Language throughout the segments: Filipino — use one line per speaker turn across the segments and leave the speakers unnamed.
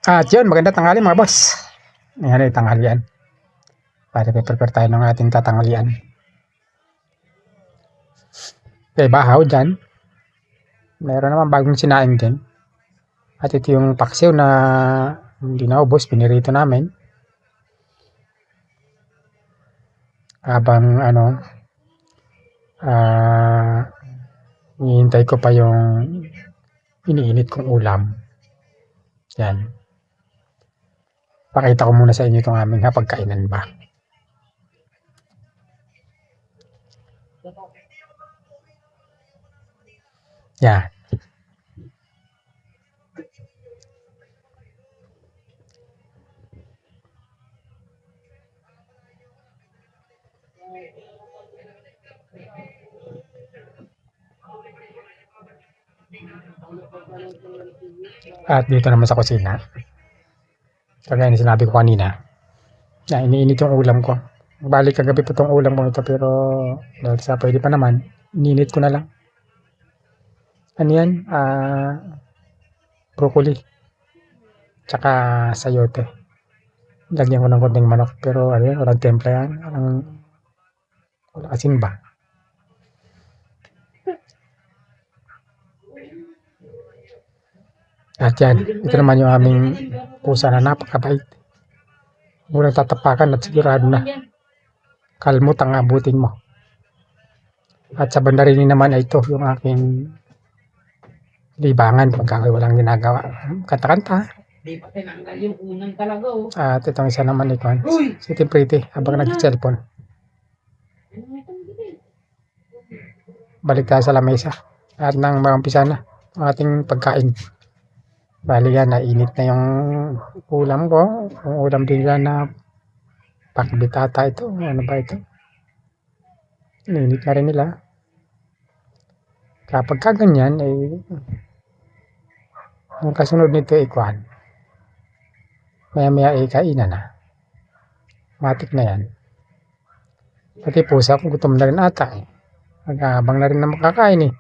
At yun, maganda tanghali mga boss. Ayan ay tanghalian. Para prepare tayo ng ating tatanghalian. Okay, bahaw dyan. Meron naman bagong sinaing din. At ito yung paksiw na hindi naubos, pinirito namin. Habang hinihintay ko pa yung iniinit kong ulam. Yan. Pakita ko muna sa inyo itong aming hapagkainan ba. Yan. At dito naman sa kusina. Kagaya na sinabi ko kanina. Na iniinit yung ulam ko. Balik kagabi pa itong ulam ko ito pero dahil sa pwede pa naman, ininit ko na lang. Ano yan? Broccoli. Tsaka sayote. Lagyan ko ng konting manok pero ano yan, walang templa yan. Wala asin ba? At yan, ito naman yung aming pusa na napakabait. Murang tatapakan at sigurado na kalmot ang abutin mo. At sa banda rin naman ay ito yung aking libangan pagka walang ginagawa. Kanta-kanta.
Di pa tinanggal yung unang talaga oh.
At itong isa naman ito, si Pretty habang nag-cellphone. Balik tayo sa lamesa at nang mag-umpisa na ang ating pagkain. Bali yan, nainit na yung ulam ko. Yung ulam din yan na pakbitata ito. Ano ba ito? Nainit na rin nila. Kapag kaganyan, ang kasunod nito ay kwan. Maya-maya ay kainan na. Matik na yan. Pati pusa, gutom na rin ata eh. Mag-aabang na rin na makakain eh.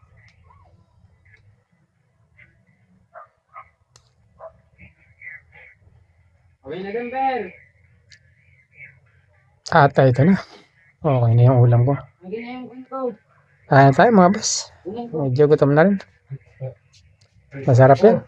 Okay na gamber.
Ata ito na. Okay na yung ulam ko.
Okay na yung kwento.
Tayo mga boss. Medyo gutom na rin. Masarap yan.